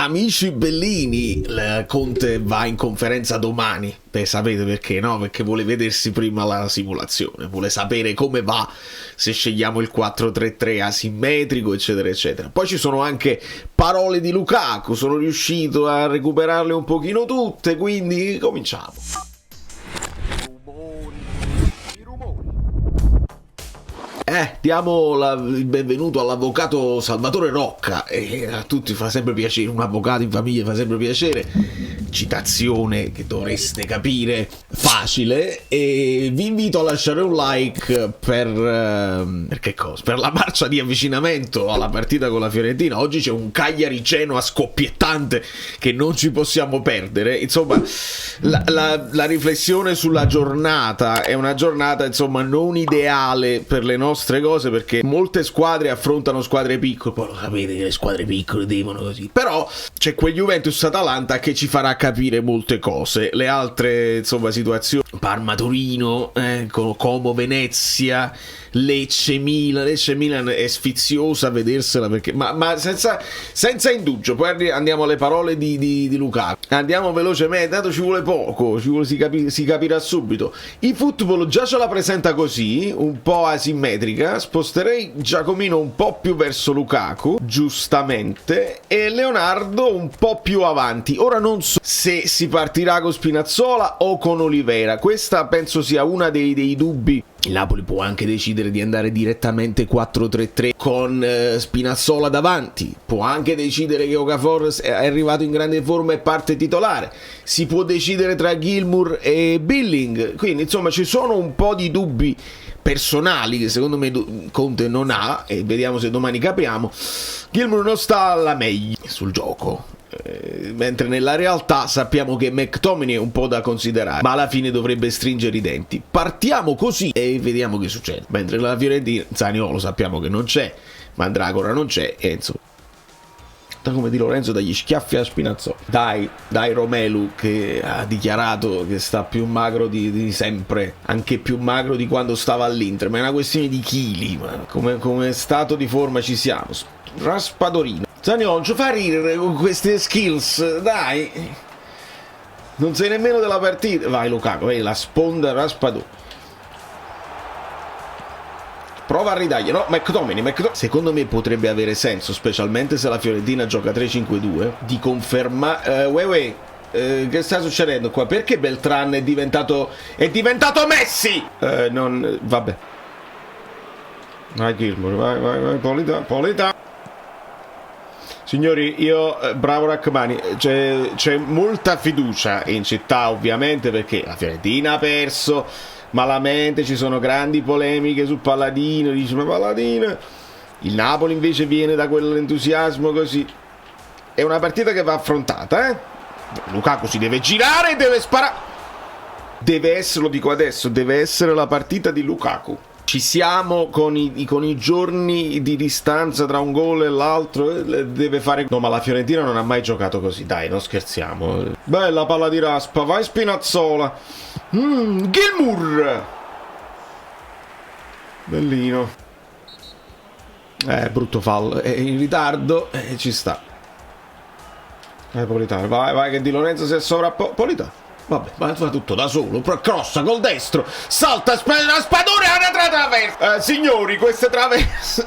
Amici bellini, Conte va in conferenza domani, sapete perché, no? Perché vuole vedersi prima la simulazione, vuole sapere come va se scegliamo il 4-3-3 asimmetrico, eccetera, eccetera. Poi ci sono anche parole di Lukaku, sono riuscito a recuperarle un pochino tutte, quindi cominciamo. Diamo il benvenuto all'avvocato Salvatore Rocca, e a tutti fa sempre piacere, un avvocato in famiglia fa sempre piacere, citazione che dovreste capire, facile, e vi invito a lasciare un like per che cosa? Per la marcia di avvicinamento alla partita con la Fiorentina. Oggi c'è un Cagliari-Genoa scoppiettante che non ci possiamo perdere. Insomma, la riflessione sulla giornata è una giornata, insomma, non ideale per le nostre cose, perché molte squadre affrontano squadre piccole, poi lo sapete che le squadre piccole devono così, però c'è quel Juventus-Atalanta che ci farà capire molte cose. Le altre, insomma, situazioni, Parma-Torino, Como-Venezia, Lecce-Milan è sfiziosa a vedersela, perché ma senza indugio. Poi andiamo alle parole di Lukaku, andiamo velocemente, tanto ci vuole poco, si capirà subito. Il football già ce la presenta così, un po' asimmetrica. Sposterei Giacomino un po' più verso Lukaku, giustamente, e Leonardo un po' più avanti. Ora non so se si partirà con Spinazzola o con Oliveira, questa penso sia una dei dubbi. Il Napoli può anche decidere di andare direttamente 4-3-3 con Spinazzola davanti, può anche decidere che Okafor è arrivato in grande forma e parte titolare, si può decidere tra Gilmour e Billing, quindi insomma ci sono un po' di dubbi personali che secondo me Conte non ha, e vediamo se domani capiamo. Gilmour non sta alla meglio sul gioco, mentre nella realtà sappiamo che McTominay è un po' da considerare, ma alla fine dovrebbe stringere i denti. Partiamo così e vediamo che succede. Mentre la Fiorentina, Zaniolo sappiamo che non c'è, Mandragora non c'è, e insomma, come Di Lorenzo dagli schiaffi a Spinazzola. Dai Romelu, che ha dichiarato che sta più magro di sempre, anche più magro di quando stava all'Inter, ma è una questione di chili, ma come stato di forma ci siamo. Raspadorino, Zaniolo non ci fa ridere con queste skills, dai, non sei nemmeno della partita. Vai Lukaku, la sponda Raspadorino, prova a ridargli, no? McTominay. Secondo me potrebbe avere senso, specialmente se la Fiorentina gioca 3-5-2, di confermare. Che sta succedendo qua? Perché Beltran è diventato Messi? Vabbè. Vai Gilmour, vai Polita. Signori, bravo Rachmani, c'è molta fiducia in città, ovviamente, perché la Fiorentina ha perso malamente, ci sono grandi polemiche sul Palladino, dice ma Palladino, il Napoli invece viene da quell'entusiasmo così. È una partita che va affrontata, Lukaku si deve girare e deve sparare, deve essere, lo dico adesso, deve essere la partita di Lukaku. Ci siamo con i giorni di distanza tra un gol e l'altro, deve fare. No, ma la Fiorentina non ha mai giocato così, dai, non scherziamo. Bella palla di Raspa, vai Spinazzola. Gilmour, bellino. Brutto fallo, è in ritardo, ci sta. Politano, vai che Di Lorenzo si è sovrapposto. Vabbè, ma fa tutto da solo, crossa col destro, salta Raspadore, è una traversa. Signori, queste traverse.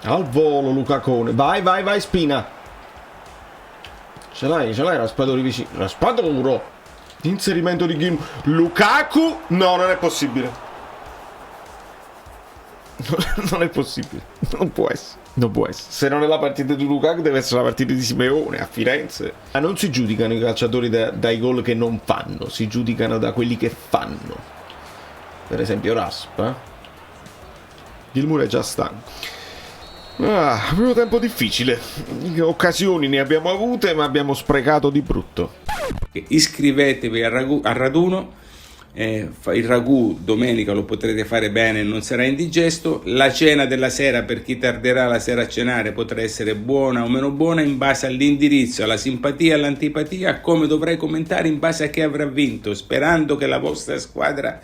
Al volo Lucacone, vai Spina. Ce l'hai Raspadori vicino. Raspadoro. Inserimento di Gilmour. Lukaku. No, non è possibile. Non è possibile. Non può essere. Se non è la partita di Lukaku, deve essere la partita di Simeone a Firenze. Ma non si giudicano i calciatori dai gol che non fanno, si giudicano da quelli che fanno. Per esempio Raspa. Gilmour è già stanco. Primo tempo difficile. Occasioni ne abbiamo avute, ma abbiamo sprecato di brutto. Iscrivetevi al raduno. Il ragù domenica lo potrete fare bene, non sarà indigesto. La cena della sera, per chi tarderà la sera a cenare, potrà essere buona o meno buona in base all'indirizzo, alla simpatia, all'antipatia, a come dovrai commentare in base a chi avrà vinto, sperando che la vostra squadra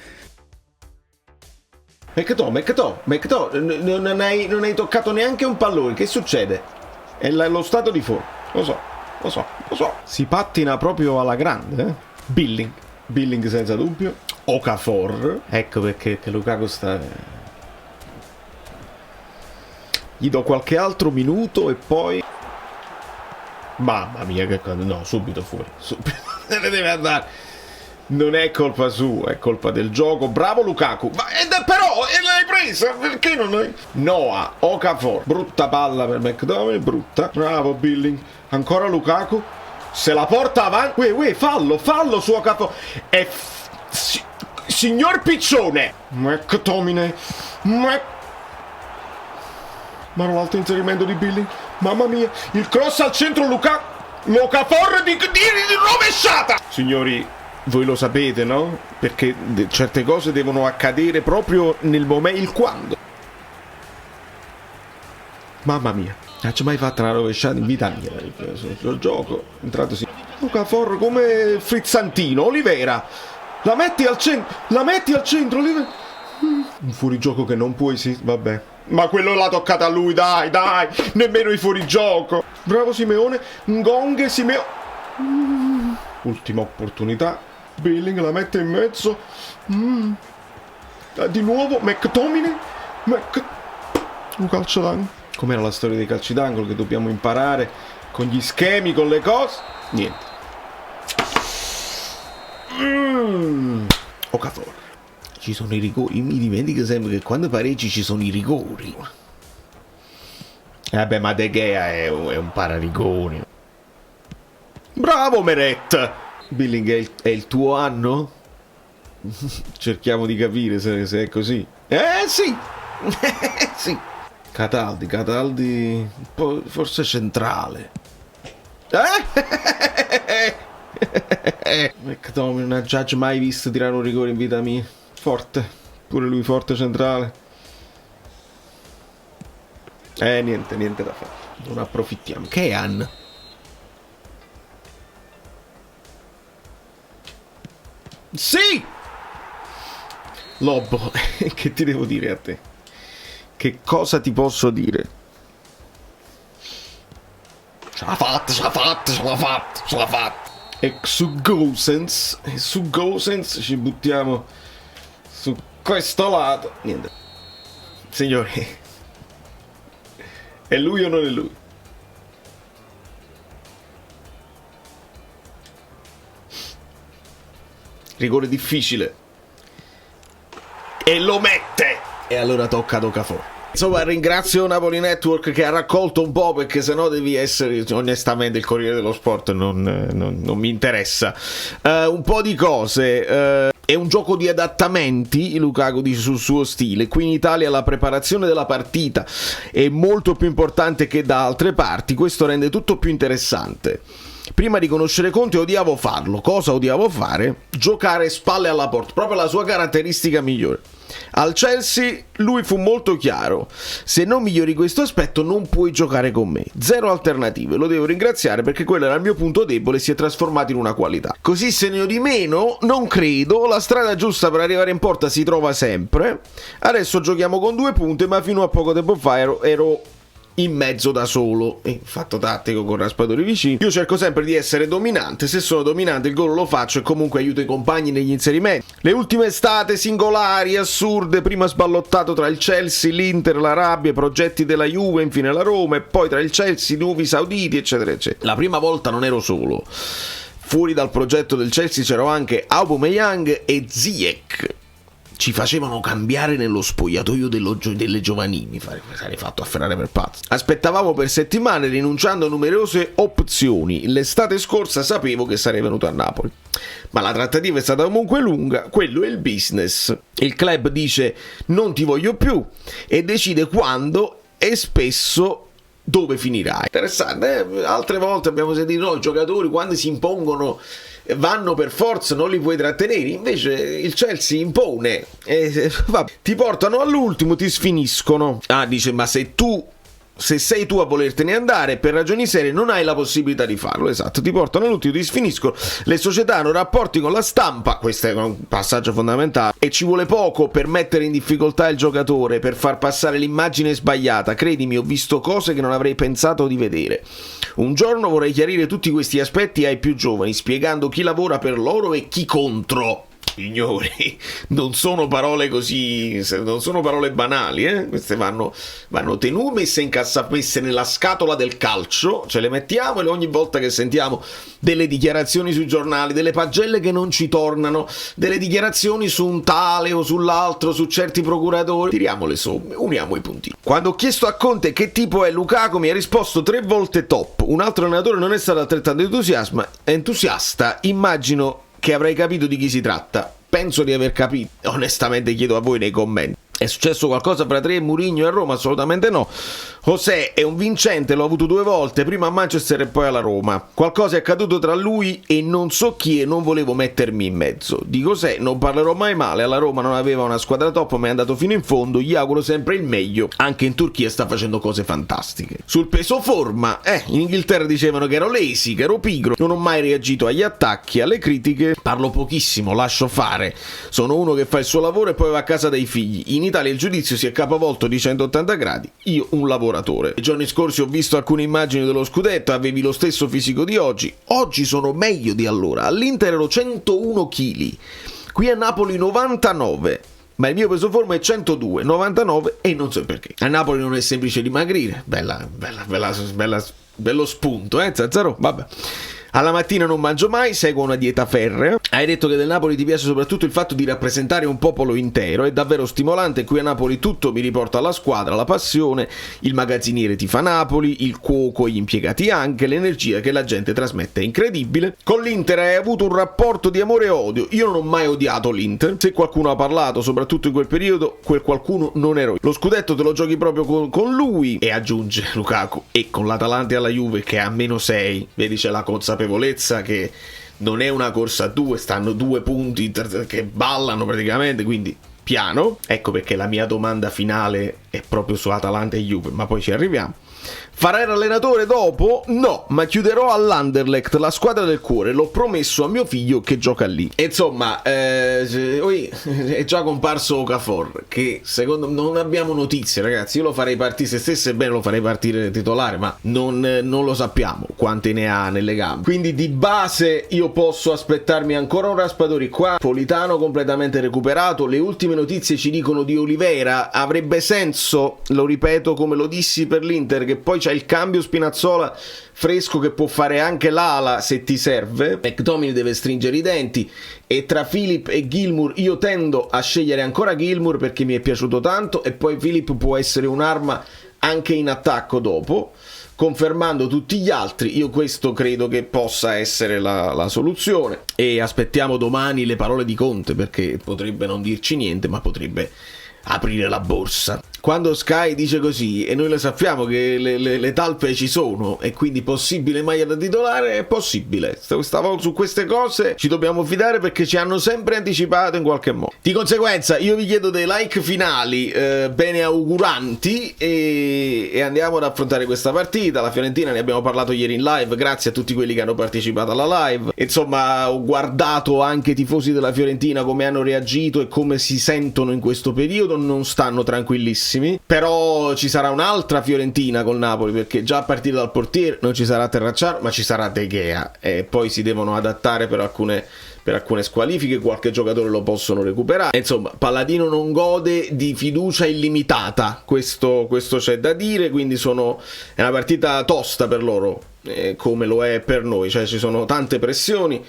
non hai toccato neanche un pallone, che succede? È lo stato di forma, lo so. Si pattina proprio alla grande, eh? Billing senza dubbio. Okafor, ecco perché che Lukaku sta... Gli do qualche altro minuto e poi... Mamma mia, che cosa... No, subito fuori. Subito. Se ne deve andare. Non è colpa sua, è colpa del gioco. Bravo Lukaku. Ma però l'hai presa. Perché non hai... Noah, Okafor. Brutta palla per McTominay, brutta. Bravo Billing. Ancora Lukaku. Se la porta avanti. Fallo su Okafor. Signor Piccione. McTominay. Ma l'altro inserimento di Billing. Mamma mia. Il cross al centro Lukaku. Okafor di rovesciata. Signori, voi lo sapete, no? Perché certe cose devono accadere proprio nel momento, il quando. Mamma mia, non ci mai fatto una rovesciata in vita mia sul gioco. Entrato sì. Okafor come frizzantino. Olivera, la metti al centro, Olivera. Un fuorigioco che non puoi, sì, vabbè. Ma quello l'ha toccata a lui, dai, nemmeno i fuorigioco. Bravo Simeone, Ngong, Simeone. Ultima opportunità. Billing la mette in mezzo. Di nuovo McTominay. Un calcio d'angolo. Com'era la storia dei calci d'angolo che dobbiamo imparare con gli schemi, con le cose? Niente. Okafor. Ci sono i rigori. Mi dimentico sempre che quando pareggi ci sono i rigori. Vabbè, ma De Gea è un pararigoni. Bravo Meret. Billing è il tuo anno? Cerchiamo di capire se è così. Sì. Sì. Cataldi un po' forse centrale. McTominay non ha già mai visto tirare un rigore in vita mia. Forte, pure lui forte centrale. Niente da fare. Non approfittiamo. Kean. Sì! Lobo, che ti devo dire a te? Che cosa ti posso dire? Ce l'ha fatta. E su Gosens ci buttiamo su questo lato. Niente. Signori, è lui o non è lui? Rigore difficile. E lo mette. E allora tocca ad Okafor. Insomma, ringrazio Napoli Network che ha raccolto un po', perché sennò devi essere, onestamente, il Corriere dello Sport non mi interessa. Un po' di cose. È un gioco di adattamenti, Lukaku dice sul suo stile. Qui in Italia la preparazione della partita è molto più importante che da altre parti. Questo rende tutto più interessante. Prima di conoscere Conte odiavo farlo. Cosa odiavo fare? Giocare spalle alla porta, proprio la sua caratteristica migliore. Al Chelsea lui fu molto chiaro: se non migliori questo aspetto non puoi giocare con me. Zero alternative. Lo devo ringraziare perché quello era il mio punto debole e si è trasformato in una qualità. Così segno di meno? Non credo. La strada giusta per arrivare in porta si trova sempre. Adesso giochiamo con 2 punte, ma fino a poco tempo fa ero in mezzo da solo, fatto tattico con raspatori vicini. Io cerco sempre di essere dominante. Se sono dominante il gol lo faccio e comunque aiuto i compagni negli inserimenti. Le ultime estate singolari, assurde, prima sballottato tra il Chelsea, l'Inter, l'Arabia, progetti della Juve, infine la Roma, e poi tra il Chelsea, nuovi sauditi, eccetera eccetera. La prima volta non ero solo. Fuori dal progetto del Chelsea c'erano anche Aubameyang e Ziyech. Ci facevano cambiare nello spogliatoio delle giovanili. Sarei fatto afferrare per pazzo. Aspettavamo per settimane, rinunciando a numerose opzioni. L'estate scorsa sapevo che sarei venuto a Napoli, ma la trattativa è stata comunque lunga. Quello è il business. Il club dice non ti voglio più e decide quando e spesso dove finirai. Interessante, altre volte abbiamo sentito no, i giocatori quando si impongono vanno per forza, non li puoi trattenere. Invece il Chelsea impone ti portano all'ultimo, ti sfiniscono. Dice, ma se tu se sei tu a volertene andare, per ragioni serie non hai la possibilità di farlo. Esatto, ti portano all'ultimo, ti sfiniscono. Le società hanno rapporti con la stampa, questo è un passaggio fondamentale, e ci vuole poco per mettere in difficoltà il giocatore, per far passare l'immagine sbagliata. Credimi, ho visto cose che non avrei pensato di vedere. Un giorno vorrei chiarire tutti questi aspetti ai più giovani, spiegando chi lavora per loro e chi contro. Signori, non sono parole così, non sono parole banali, queste vanno tenute, messe nella scatola del calcio, ce le mettiamo e ogni volta che sentiamo delle dichiarazioni sui giornali, delle pagelle che non ci tornano, delle dichiarazioni su un tale o sull'altro, su certi procuratori, tiriamo le somme, uniamo i puntini. Quando ho chiesto a Conte che tipo è Lukaku, mi ha risposto 3 volte top. Un altro allenatore non è stato altrettanto entusiasta, immagino che avrei capito di chi si tratta. Penso di aver capito. Onestamente chiedo a voi nei commenti. È successo qualcosa fra tre Mourinho e Roma? Assolutamente no. José è un vincente, l'ho avuto 2 volte, prima a Manchester e poi alla Roma. Qualcosa è accaduto tra lui e non so chi e non volevo mettermi in mezzo. Di José non parlerò mai male, alla Roma non aveva una squadra top ma è andato fino in fondo, gli auguro sempre il meglio. Anche in Turchia sta facendo cose fantastiche. Sul peso forma, in Inghilterra dicevano che ero lazy, che ero pigro, non ho mai reagito agli attacchi, alle critiche, parlo pochissimo, lascio fare. Sono uno che fa il suo lavoro e poi va a casa dai figli. In Italia il giudizio si è capovolto di 180 gradi, io un lavoratore. I giorni scorsi ho visto alcune immagini dello scudetto, avevi lo stesso fisico di oggi sono meglio di allora. All'Inter ero 101 kg, qui a Napoli 99, ma il mio peso forma è 102, 99 e non so perché. A Napoli non è semplice dimagrire, bello spunto, Zazzaro, vabbè. Alla mattina non mangio mai, seguo una dieta ferrea. Hai detto che del Napoli ti piace soprattutto il fatto di rappresentare un popolo intero, è davvero stimolante. Qui a Napoli tutto mi riporta alla squadra, la passione, il magazziniere tifa Napoli, il cuoco e gli impiegati anche, l'energia che la gente trasmette è incredibile. Con l'Inter hai avuto un rapporto di amore e odio, io non ho mai odiato l'Inter, se qualcuno ha parlato, soprattutto in quel periodo, quel qualcuno non ero io. Lo scudetto te lo giochi proprio con lui, e aggiunge Lukaku, e con l'Atalanta e alla Juve che è a -6, vedi c'è la consapevolezza che non è una corsa a 2, stanno 2 punti che ballano praticamente, quindi piano. Ecco perché la mia domanda finale è proprio su Atalanta e Juve, ma poi ci arriviamo. Farai l'allenatore dopo? No, ma chiuderò all'Anderlecht, la squadra del cuore, l'ho promesso a mio figlio che gioca lì. E insomma, è già comparso Okafor, che secondo me non abbiamo notizie, ragazzi. Io lo farei partire, se stesse bene lo farei partire titolare, ma non lo sappiamo quante ne ha nelle gambe. Quindi di base io posso aspettarmi ancora un Raspadori qua, Politano completamente recuperato. Le ultime notizie ci dicono di Oliveira, avrebbe senso, lo ripeto come lo dissi per l'Inter, che poi c'è il cambio Spinazzola fresco che può fare anche l'ala se ti serve. McTominay deve stringere i denti, e tra Philip e Gilmour io tendo a scegliere ancora Gilmour perché mi è piaciuto tanto, e poi Philip può essere un'arma anche in attacco dopo, confermando tutti gli altri. Io questo credo che possa essere la soluzione, e aspettiamo domani le parole di Conte, perché potrebbe non dirci niente ma potrebbe aprire la borsa. Quando Sky dice così, e noi lo sappiamo che le talpe ci sono, e quindi possibile maglia da titolare, è possibile. Su queste cose ci dobbiamo fidare perché ci hanno sempre anticipato in qualche modo. Di conseguenza io vi chiedo dei like finali bene auguranti, e andiamo ad affrontare questa partita. La Fiorentina, ne abbiamo parlato ieri in live, grazie a tutti quelli che hanno partecipato alla live. Insomma, ho guardato anche i tifosi della Fiorentina come hanno reagito e come si sentono in questo periodo, non stanno tranquillissimi. Però ci sarà un'altra Fiorentina col Napoli, perché già a partire dal portiere non ci sarà Terracciano ma ci sarà De Gea, e poi si devono adattare per alcune squalifiche, qualche giocatore lo possono recuperare. Insomma, Palladino non gode di fiducia illimitata, questo c'è da dire, quindi è una partita tosta per loro, come lo è per noi, cioè ci sono tante pressioni,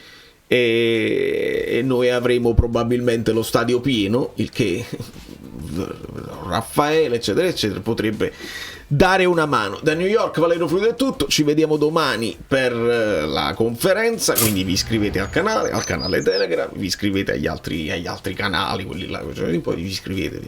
e noi avremo probabilmente lo stadio pieno, il che Raffaele eccetera eccetera potrebbe dare una mano. Da New York Valerio Fluido è tutto, ci vediamo domani per la conferenza, quindi vi iscrivete al canale Telegram, vi iscrivete agli altri canali, quelli là, poi vi iscrivete.